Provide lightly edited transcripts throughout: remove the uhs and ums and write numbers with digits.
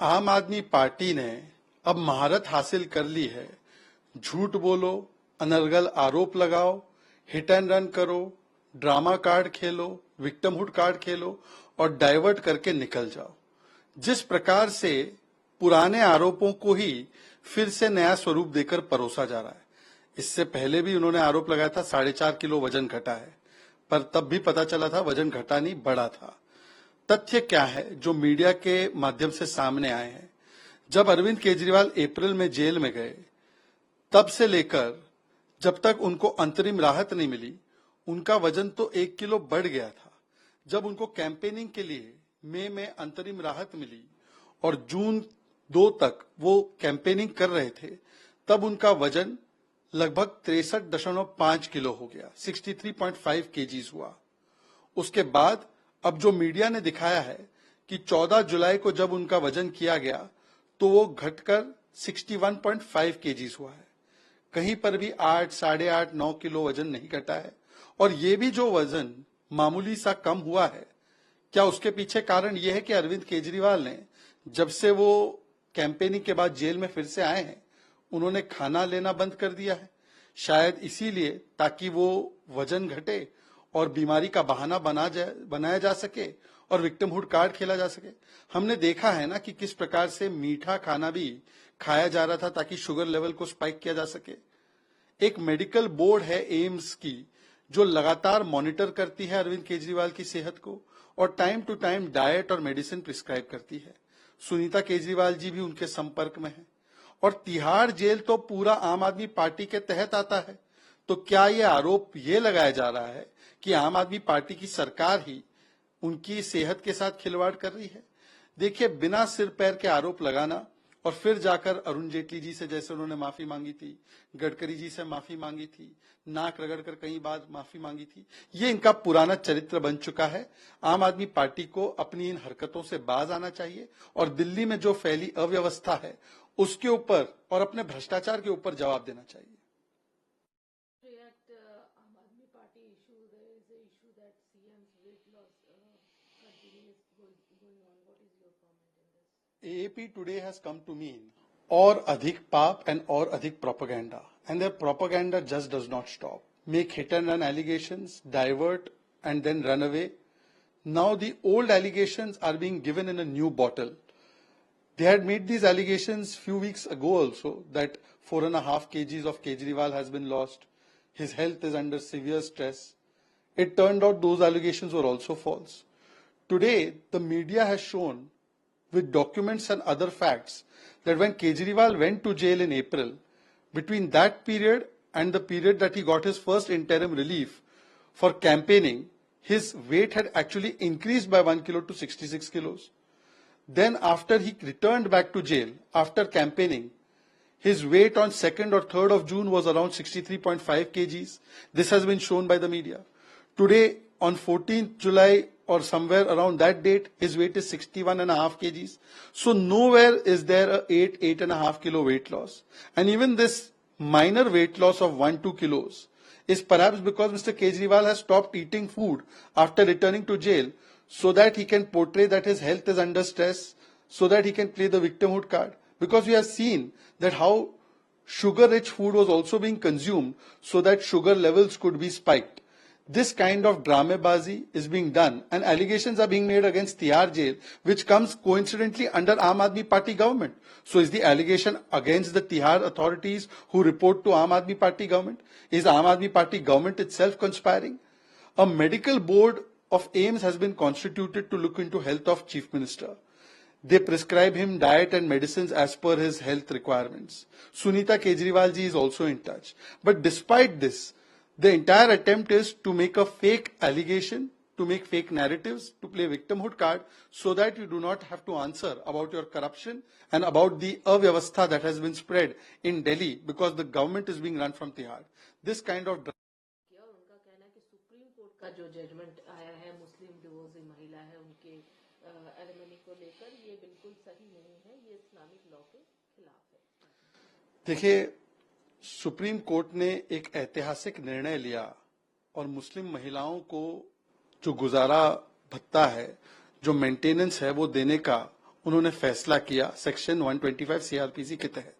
आम आदमी पार्टी ने अब महारत हासिल कर ली है। झूठ बोलो, अनर्गल आरोप लगाओ, हिट एंड रन करो, ड्रामा कार्ड खेलो, विक्टिमहुड कार्ड खेलो और डाइवर्ट करके निकल जाओ। जिस प्रकार से पुराने आरोपों को ही फिर से नया स्वरूप देकर परोसा जा रहा है। इससे पहले भी उन्होंने आरोप लगाया था 4.5 किलो वजन घटा है, पर तब भी पता चला था वजन घटा नहीं, बढ़ा था। तथ्य क्या है जो मीडिया के माध्यम से सामने आए हैं? जब अरविंद केजरीवाल अप्रैल में जेल में गए, तब से लेकर जब तक उनको अंतरिम राहत नहीं मिली, उनका वजन तो 1 किलो बढ़ गया था। जब उनको कैंपेनिंग के लिए मई में अंतरिम राहत मिली और जून 2 तक वो कैंपेनिंग कर रहे थे, तब उनका वजन लगभग 63.5 किलो हो गया, 63.5 केजीज हुआ। उसके बाद अब जो मीडिया ने दिखाया है कि 14 जुलाई को जब उनका वजन किया गया तो वो घटकर 61.5 केजीज हुआ है। कहीं पर भी 8, 8.5, 9 किलो वजन नहीं घटा है। और ये भी जो वजन मामूली सा कम हुआ है, क्या उसके पीछे कारण ये है कि अरविंद केजरीवाल ने जब से वो कैंपेनिंग के बाद जेल में फिर से आए हैं, उन्होंने खाना लेना बंद कर दिया है? शायद इसीलिए, ताकि वो वजन घटे और बीमारी का बहाना बनाया जा सके और विक्टिमहुड कार्ड खेला जा सके। हमने देखा है ना कि किस प्रकार से मीठा खाना भी खाया जा रहा था ताकि शुगर लेवल को स्पाइक किया जा सके। एक मेडिकल बोर्ड है एम्स की, जो लगातार मॉनिटर करती है अरविंद केजरीवाल की सेहत को और टाइम टू टाइम डाइट और मेडिसिन प्रिस्क्राइब करती है। सुनीता केजरीवाल जी भी उनके संपर्क में है। और तिहाड़ जेल तो पूरा आम आदमी पार्टी के तहत आता है। तो क्या ये आरोप ये लगाया जा रहा है कि आम आदमी पार्टी की सरकार ही उनकी सेहत के साथ खिलवाड़ कर रही है? देखिए, बिना सिर पैर के आरोप लगाना और फिर जाकर अरुण जेटली जी से, जैसे उन्होंने माफी मांगी थी, गडकरी जी से माफी मांगी थी, नाक रगड़कर कई बार माफी मांगी थी, ये इनका पुराना चरित्र बन चुका है। आम आदमी पार्टी को अपनी इन हरकतों से बाज आना चाहिए और दिल्ली में जो फैली अव्यवस्था है उसके ऊपर और अपने भ्रष्टाचार के ऊपर जवाब देना चाहिए। AAP today has come to mean और अधिक पाप and और अधिक propaganda, and their propaganda just does not stop. Make hit and run allegations, divert and then run away. Now the old allegations are being given in a new bottle. They had made these allegations few weeks ago also that 4.5 kgs of Kejriwal has been lost. His health is under severe stress. It turned out those allegations were also false. Today, the media has shown with documents and other facts that when Kejriwal went to jail in April, between that period and the period that he got his first interim relief for campaigning, his weight had actually increased by 1 kilo to 66 kilos. Then after he returned back to jail, after campaigning, his weight on 2nd or 3rd of June was around 63.5 kgs. This has been shown by the media. Today, on 14th July or somewhere around that date, his weight is 61.5 kgs. So nowhere is there a 8.5 kilo weight loss. And even this minor weight loss of 1-2 kilos is perhaps because Mr. Kejriwal has stopped eating food after returning to jail so that he can portray that his health is under stress, so that he can play the victimhood card. Because we have seen that how sugar-rich food was also being consumed so that sugar levels could be spiked. This kind of dramabazi is being done and allegations are being made against Tihar jail, which comes coincidentally under Aam Aadmi Party government. So is the allegation against the Tihar authorities who report to Aam Aadmi Party government? Is Aam Aadmi Party government itself conspiring? A medical board of AIIMS has been constituted to look into health of Chief Minister. They prescribe him diet and medicines as per his health requirements. Sunita Kejriwal ji is also in touch. But despite this, the entire attempt is to make a fake allegation, to make fake narratives, to play victimhood card so that you do not have to answer about your corruption and about the avyavastha that has been spread in Delhi because the government is being run from Tihar. This kind of उनका कहना है कि supreme court का जो judgement आया है मुस्लिम divorcee महिला है उनके एलिमनी को लेकर, ये बिल्कुल सही नहीं है, ये इस्लामिक लॉ के खिलाफ है। देखिए, सुप्रीम कोर्ट ने एक ऐतिहासिक निर्णय लिया और मुस्लिम महिलाओं को जो गुजारा भत्ता है, जो मेंटेनेंस है, वो देने का उन्होंने फैसला किया सेक्शन 125 सीआरपीसी के तहत।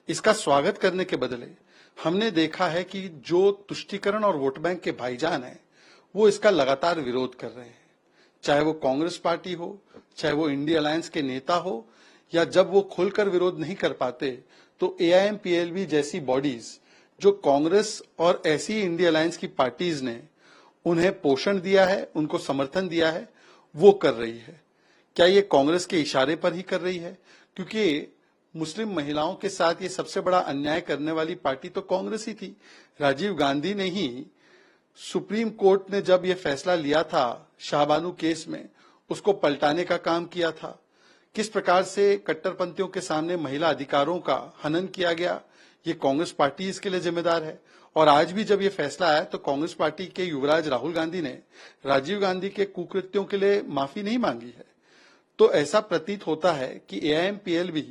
इसका स्वागत करने के बदले हमने देखा है कि जो तुष्टीकरण और वोट बैंक के भाईजान हैं, वो इसका लगातार विरोध कर रहे हैं, चाहे वो कांग्रेस पार्टी हो, चाहे वो इंडिया अलायंस के नेता हो, या जब वो खुलकर विरोध नहीं कर पाते तो एआईएमपीएलबी जैसी बॉडीज जो कांग्रेस और ऐसी इंडिया अलायंस की पार्टीज ने उन्हें पोषण दिया है, उनको समर्थन दिया है, वो कर रही है। क्या ये कांग्रेस के इशारे पर ही कर रही है? क्योंकि मुस्लिम महिलाओं के साथ ये सबसे बड़ा अन्याय करने वाली पार्टी तो कांग्रेस ही थी। राजीव गांधी ने ही सुप्रीम कोर्ट ने जब ये फैसला लिया था शाहबानू केस में, उसको पलटाने का काम किया था। किस प्रकार से कट्टरपंथियों के सामने महिला अधिकारों का हनन किया गया, ये कांग्रेस पार्टी इसके लिए जिम्मेदार है। और आज भी जब ये फैसला आया तो कांग्रेस पार्टी के युवराज राहुल गांधी ने राजीव गांधी के कुकृत्यों के लिए माफी नहीं मांगी है। तो ऐसा प्रतीत होता है कि एआईएमपीएलबी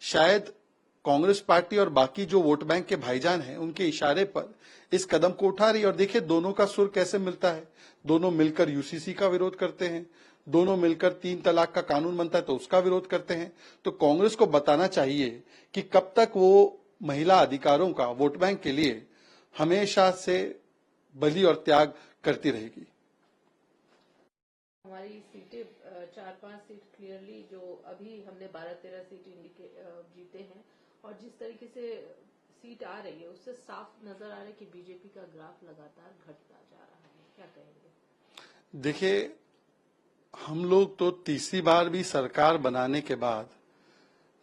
शायद कांग्रेस पार्टी और बाकी जो वोट बैंक के भाईजान हैं उनके इशारे पर इस कदम को उठा रही है। और देखिए दोनों का सुर कैसे मिलता है। दोनों मिलकर यूसीसी का विरोध करते हैं, दोनों मिलकर 3 तलाक का कानून बनता है तो उसका विरोध करते हैं। तो कांग्रेस को बताना चाहिए कि कब तक वो महिला अधिकारों का वोट बैंक के लिए हमेशा से बलि और त्याग करती रहेगी। हमारी सीटें 4-5 सीट क्लियरली जो अभी हमने 12-13 सीट जीते हैं, और जिस तरीके से सीट आ रही है उससे साफ नजर आ रहा है कि बीजेपी का ग्राफ लगातार घटता जा रहा है। क्या कहेंगे? देखिए, हम लोग तो तीसरी बार भी सरकार बनाने के बाद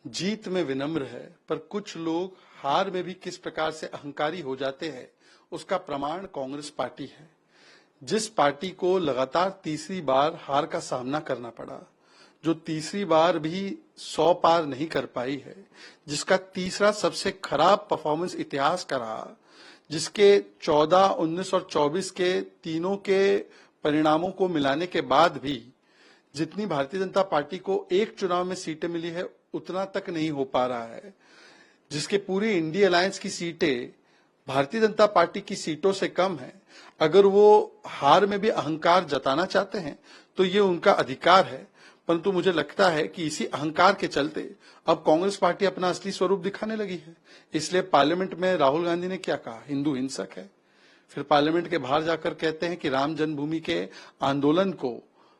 जीत में विनम्र है, पर कुछ लोग हार में भी किस प्रकार से अहंकारी हो जाते हैं उसका प्रमाण कांग्रेस पार्टी है। जिस पार्टी को लगातार तीसरी बार हार का सामना करना पड़ा, जो तीसरी बार भी 100 पार नहीं कर पाई है, जिसका तीसरा सबसे खराब परफॉर्मेंस इतिहास का रहा, जिसके 14, 19 और 24 के तीनों के परिणामों को मिलाने के बाद भी जितनी भारतीय जनता पार्टी को एक चुनाव में सीटें मिली है उतना तक नहीं हो पा रहा है, जिसके पूरी इंडिया अलायंस की सीटें भारतीय जनता पार्टी की सीटों से कम है। अगर वो हार में भी अहंकार जताना चाहते हैं तो ये उनका अधिकार है, परंतु मुझे लगता है कि इसी अहंकार के चलते अब कांग्रेस पार्टी अपना असली स्वरूप दिखाने लगी है। इसलिए पार्लियामेंट में राहुल गांधी ने क्या कहा, हिंदू हिंसक है। फिर पार्लियामेंट के बाहर जाकर कहते हैं कि राम जन्मभूमि के आंदोलन को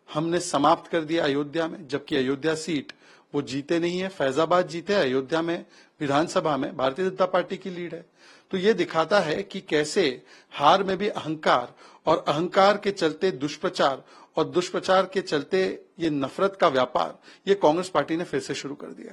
हमने समाप्त कर दिया अयोध्या में, जबकि अयोध्या सीट वो जीते नहीं है, फैजाबाद जीते, अयोध्या में विधानसभा में भारतीय जनता पार्टी की लीड है। तो ये दिखाता है कि कैसे हार में भी अहंकार, और अहंकार के चलते दुष्प्रचार, और दुष्प्रचार के चलते ये नफरत का व्यापार ये कांग्रेस पार्टी ने फिर से शुरू कर दिया है।